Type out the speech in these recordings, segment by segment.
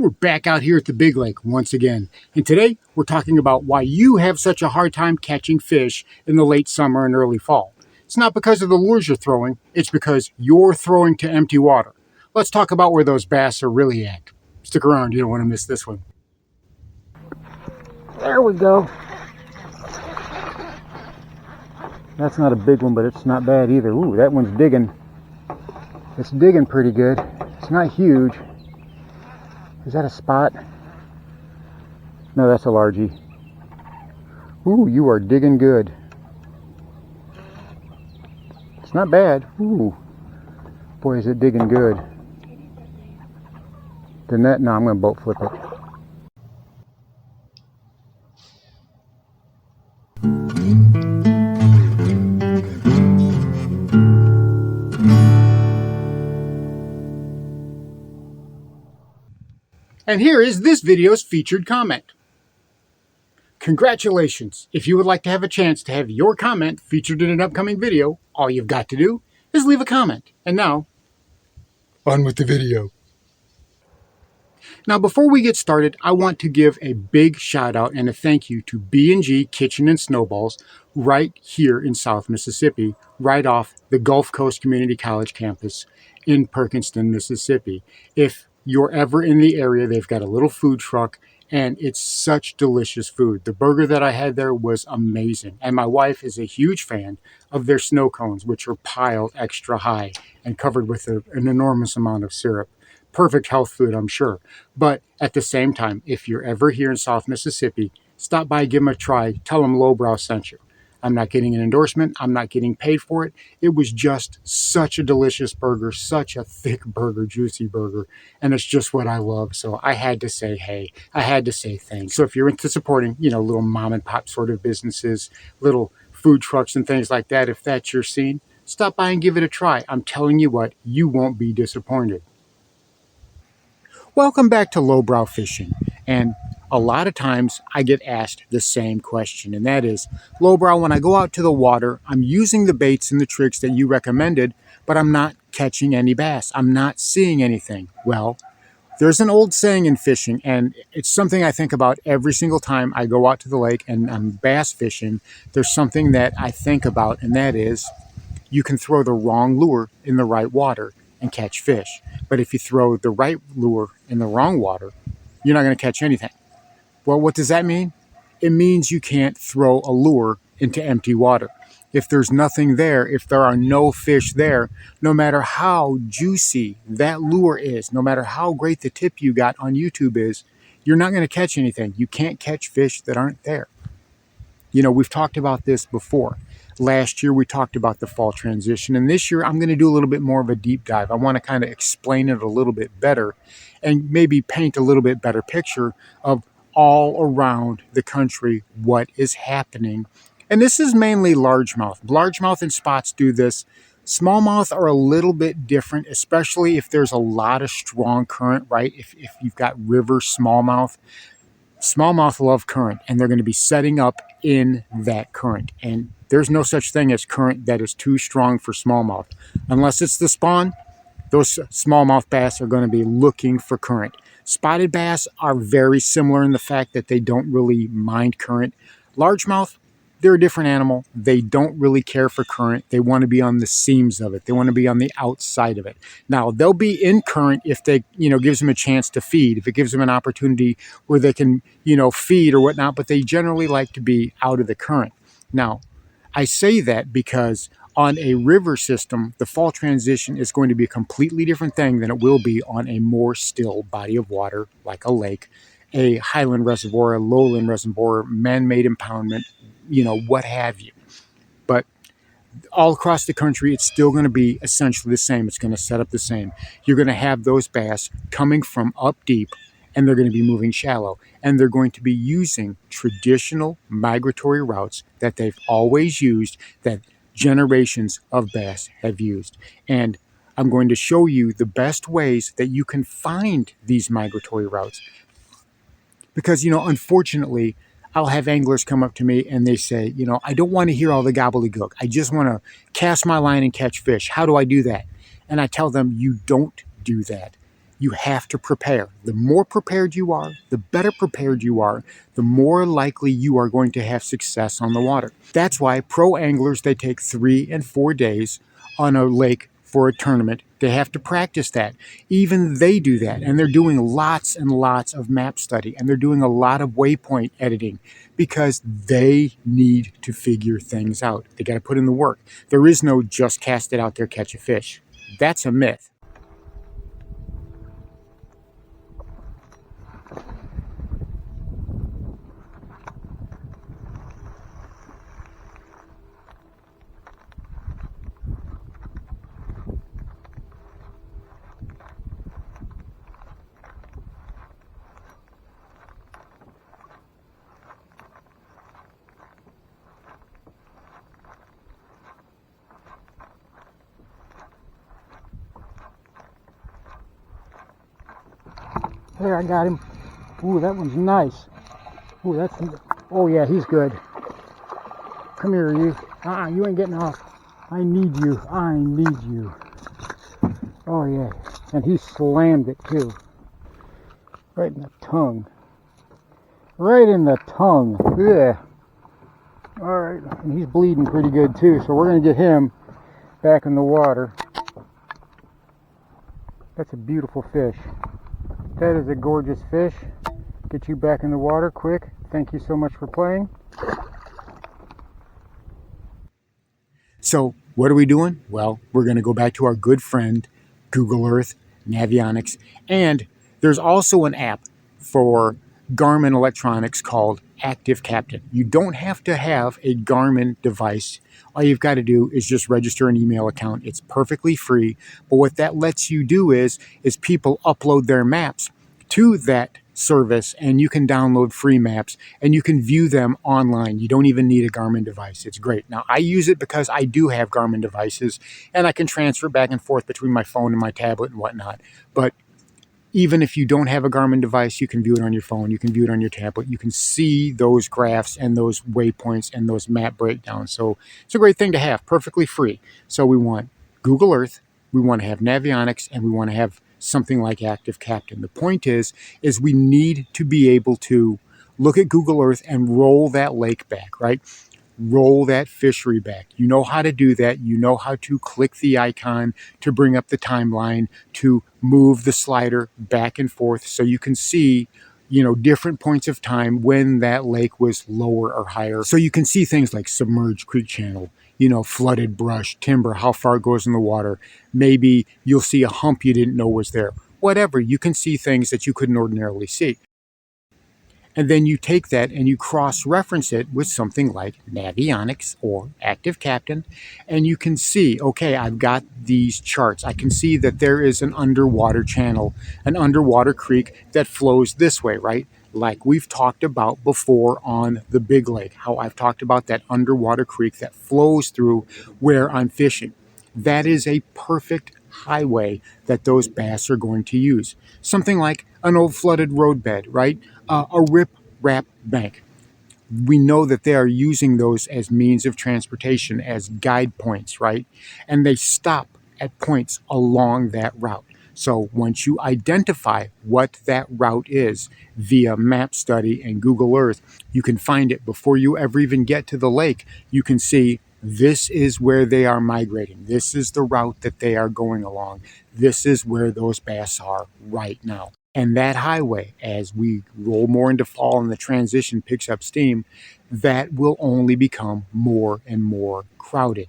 We're back out here at the Big Lake once again, and today we're talking about why you have such a hard time catching fish in the late summer and early fall. It's not because of the lures you're throwing, it's because you're throwing to empty water. Let's talk about where those bass are really at. Stick around, you don't want to miss this one. There we go. That's not a big one, but it's not bad either. Ooh, that one's digging. It's digging pretty good. It's not huge. Is that a spot? No, that's a largie. Ooh, you are digging good. It's not bad. Ooh, boy, is it digging good. The net, no, I'm going to boat flip it. And here is this video's featured comment. Congratulations! If you would like to have a chance to have your comment featured in an upcoming video, all you've got to do is leave a comment. And now, on with the video. Now, before we get started, I want to give a big shout out and a thank you to B&G Kitchen and Snowballs right here in South Mississippi, right off the Gulf Coast Community College campus in Perkinston, Mississippi. If you're ever in the area, they've got a little food truck and it's such delicious food. The burger that I had there was amazing. And my wife is a huge fan of their snow cones, which are piled extra high and covered with an enormous amount of syrup. Perfect health food, I'm sure. But at the same time, if you're ever here in South Mississippi, stop by, give them a try, tell them Lowbrow sent you. I'm not getting an endorsement. I'm not getting paid for it. It was just such a delicious burger, such a thick burger, juicy burger, and it's just what I love. So I had to say, hey, I had to say thanks. So if you're into supporting, little mom and pop sort of businesses, little food trucks and things like that, if that's your scene, stop by and give it a try. I'm telling you what, you won't be disappointed. Welcome back to Lowbrow Fishing, and a lot of times I get asked the same question, and that is, Lowbrow, when I go out to the water, I'm using the baits and the tricks that you recommended, but I'm not catching any bass. I'm not seeing anything. Well, there's an old saying in fishing, and it's something I think about every single time I go out to the lake and I'm bass fishing. There's something that I think about, and that is, you can throw the wrong lure in the right water and catch fish. But if you throw the right lure in the wrong water, you're not going to catch anything. Well, what does that mean? It means you can't throw a lure into empty water. If there's nothing there, if there are no fish there, no matter how juicy that lure is, no matter how great the tip you got on YouTube is, you're not going to catch anything. You can't catch fish that aren't there. We've talked about this before. Last year, we talked about the fall transition, and this year, I'm going to do a little bit more of a deep dive. I want to kind of explain it a little bit better and maybe paint a little bit better picture of all around the country what is happening. And this is mainly largemouth. Largemouth and spots do this. Smallmouth are a little bit different, especially if there's a lot of strong current, right? If you've got river smallmouth. Smallmouth love current, and they're going to be setting up in that current. And there's no such thing as current that is too strong for smallmouth. Unless it's the spawn, those smallmouth bass are going to be looking for current. Spotted bass are very similar in the fact that they don't really mind current. Largemouth, they're a different animal. They don't really care for current. They want to be on the seams of it. They want to be on the outside of it. Now, they'll be in current if they, gives them a chance to feed, if it gives them an opportunity where they can, feed or whatnot, but they generally like to be out of the current. Now, I say that because on a river system, the fall transition is going to be a completely different thing than it will be on a more still body of water like a lake, a highland reservoir, a lowland reservoir, man-made impoundment, what have you. But all across the country, it's still going to be essentially the same. It's going to set up the same. You're going to have those bass coming from up deep, and they're going to be moving shallow. And they're going to be using traditional migratory routes that they've always used, that generations of bass have used. And I'm going to show you the best ways that you can find these migratory routes. Because, unfortunately, I'll have anglers come up to me and they say, I don't want to hear all the gobbledygook. I just want to cast my line and catch fish. How do I do that? And I tell them, you don't do that. You have to prepare. The more prepared you are, the better prepared you are, the more likely you are going to have success on the water. That's why pro anglers, they take 3 and 4 days on a lake for a tournament. They have to practice that. Even they do that, and they're doing lots and lots of map study, and they're doing a lot of waypoint editing because they need to figure things out. They got to put in the work. There is no just cast it out there, catch a fish. That's a myth. There, I got him. Ooh, that one's nice. Ooh, that's... Oh, yeah, he's good. Come here, you. You ain't getting off. I need you. I need you. Oh, yeah. And he slammed it, too. Right in the tongue. Right in the tongue. Yeah. All right. And he's bleeding pretty good, too. So we're going to get him back in the water. That's a beautiful fish. That is a gorgeous fish. Get you back in the water quick. Thank you so much for playing. So what are we doing? Well, we're going to go back to our good friend, Google Earth, Navionics, and there's also an app for Garmin electronics called Active Captain. You don't have to have a Garmin device. All you've got to do is just register an email account. It's perfectly free. But what that lets you do is people upload their maps to that service, and you can download free maps and you can view them online. You don't even need a Garmin device. It's great. Now, I use it because I do have Garmin devices and I can transfer back and forth between my phone and my tablet and whatnot. But even if you don't have a Garmin device, you can view it on your phone, you can view it on your tablet, you can see those graphs and those waypoints and those map breakdowns. So it's a great thing to have, perfectly free. So we want Google Earth, we want to have Navionics, and we want to have something like Active Captain. The point is we need to be able to look at Google Earth and roll that lake back, right? Roll that fishery back. You know how to do that. You know how to click the icon to bring up the timeline, to move the slider back and forth so you can see, different points of time when that lake was lower or higher. So you can see things like submerged creek channel, flooded brush, timber, how far it goes in the water. Maybe you'll see a hump you didn't know was there. Whatever, you can see things that you couldn't ordinarily see. And then you take that and you cross-reference it with something like Navionics or Active Captain, and you can see, okay, I've got these charts. I can see that there is an underwater channel, an underwater creek that flows this way, right? Like we've talked about before on the Big Lake, how I've talked about that underwater creek that flows through where I'm fishing. That is a perfect highway that those bass are going to use. Something like an old flooded roadbed, right? A rip-rap bank. We know that they are using those as means of transportation, as guide points, right? And they stop at points along that route. So once you identify what that route is via map study and Google Earth, you can find it before you ever even get to the lake. You can see this is where they are migrating. This is the route that they are going along. This is where those bass are right now. And that highway, as we roll more into fall and the transition picks up steam, that will only become more and more crowded.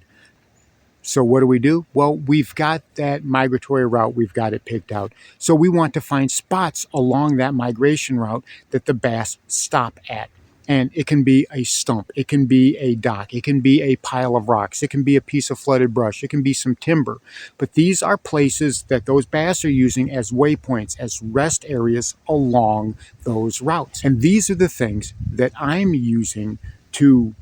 So what do? Well, we've got that migratory route. We've got it picked out. So we want to find spots along that migration route that the bass stop at. And it can be a stump, it can be a dock, it can be a pile of rocks, it can be a piece of flooded brush, it can be some timber. But these are places that those bass are using as waypoints, as rest areas along those routes. And these are the things that I'm using to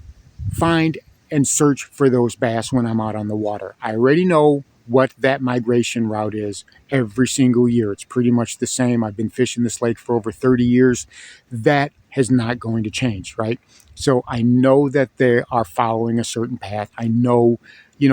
find and search for those bass when I'm out on the water. I already know what that migration route is every single year. It's pretty much the same. I've been fishing this lake for over 30 years. That is not going to change, right? So I know that they are following a certain path. I know,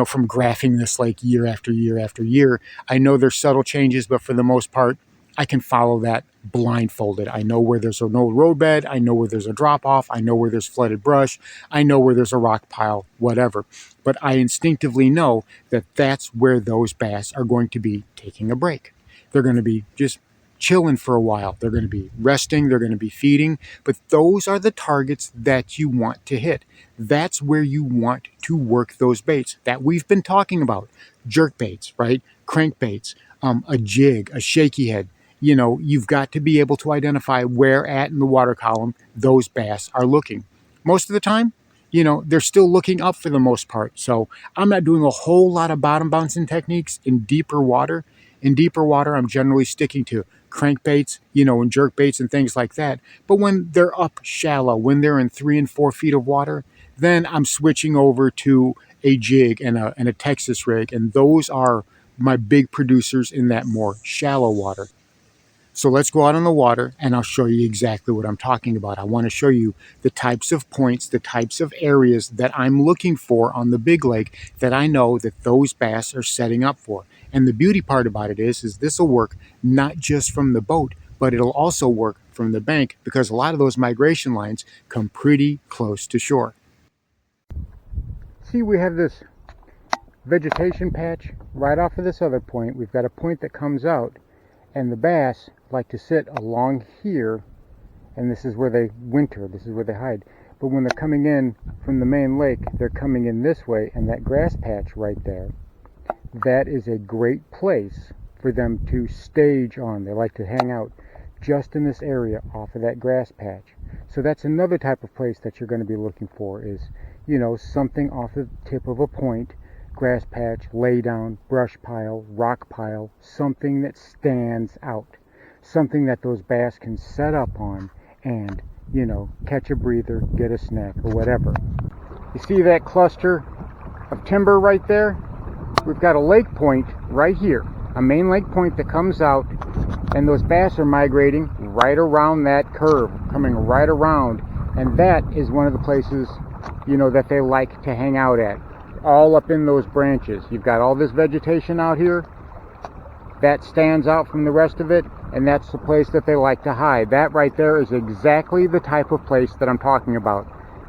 from graphing this lake year after year after year, I know there's subtle changes, but for the most part, I can follow that blindfolded. I know where there's no roadbed. I know where there's a drop off. I know where there's flooded brush. I know where there's a rock pile, whatever. But I instinctively know that that's where those bass are going to be taking a break. They're going to be just chilling for a while. They're going to be resting. They're going to be feeding. But those are the targets that you want to hit. That's where you want to work those baits that we've been talking about. Jerk baits, right? Crank baits, a jig, a shaky head. You know, you've got to be able to identify where at in the water column those bass are looking. Most of the time, you know, they're still looking up for the most part. So I'm not doing a whole lot of bottom bouncing techniques in deeper water. In deeper water, I'm generally sticking to crankbaits, you know, and jerk baits and things like that. But when they're up shallow, when they're in 3 and 4 feet of water, then I'm switching over to a jig and a Texas rig. And those are my big producers in that more shallow water. So let's go out on the water and I'll show you exactly what I'm talking about. I want to show you the types of points, the types of areas that I'm looking for on the big lake that I know that those bass are setting up for. And the beauty part about it is this will work not just from the boat, but it'll also work from the bank because a lot of those migration lines come pretty close to shore. See, we have this vegetation patch right off of this other point. We've got a point that comes out, and the bass like to sit along here, and this is where they winter, this is where they hide. But when they're coming in from the main lake, they're coming in this way, and that grass patch right there, that is a great place for them to stage on. They like to hang out just in this area off of that grass patch. So that's another type of place that you're going to be looking for is, you know, something off the tip of a point, grass patch, lay down, brush pile, rock pile, something that stands out, something that those bass can set up on and, you know, catch a breather, get a snack or whatever. You see that cluster of timber right there? We've got a lake point right here, a main lake point that comes out, and those bass are migrating right around that curve, coming right around, and that is one of the places, you know, that they like to hang out at. All up in those branches. You've got all this vegetation out here that stands out from the rest of it, and that's the place that they like to hide. That right there is exactly the type of place that I'm talking about.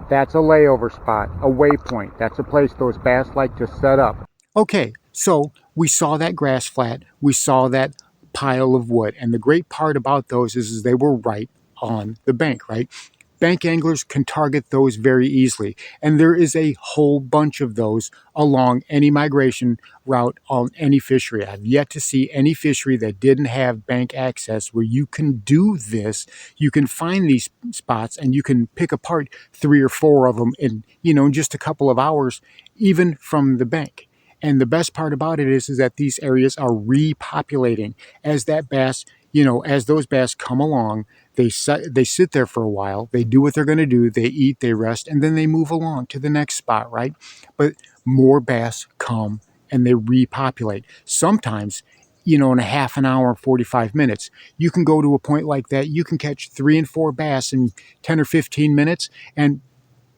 That's a layover spot, a waypoint. That's a place those bass like to set up. Okay, so we saw that grass flat, we saw that pile of wood, and the great part about those is they were right on the bank, right? Bank anglers can target those very easily, and there is a whole bunch of those along any migration route on any fishery. I've yet to see any fishery that didn't have bank access where you can do this. You can find these spots and you can pick apart 3 or 4 of them in, you know, in just a couple of hours, even from the bank. And the best part about it is that these areas are repopulating as that bass, you know, as those bass come along. They sit there for a while, they do what they're going to do, they eat, they rest, and then they move along to the next spot, right? But more bass come and they repopulate. Sometimes, you know, in a half an hour, 45 minutes, you can go to a point like that, you can catch 3 and 4 bass in 10 or 15 minutes and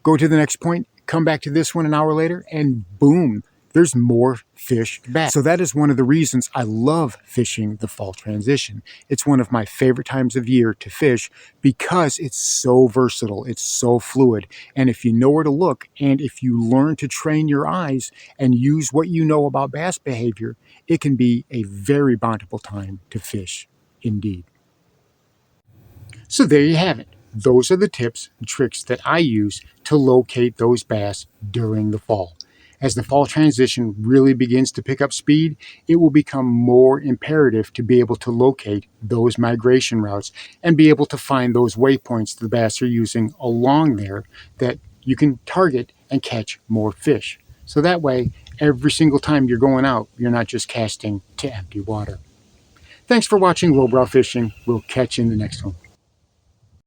go to the next point, come back to this one an hour later, and boom, there's more fish back. So that is one of the reasons I love fishing the fall transition. It's one of my favorite times of year to fish because it's so versatile, it's so fluid. And if you know where to look, and if you learn to train your eyes and use what you know about bass behavior, it can be a very bountiful time to fish indeed. So there you have it. Those are the tips and tricks that I use to locate those bass during the fall. As the fall transition really begins to pick up speed, it will become more imperative to be able to locate those migration routes and be able to find those waypoints the bass are using along there that you can target and catch more fish. So that way, every single time you're going out, you're not just casting to empty water. Thanks for watching Lowbrow Fishing. We'll catch you in the next one.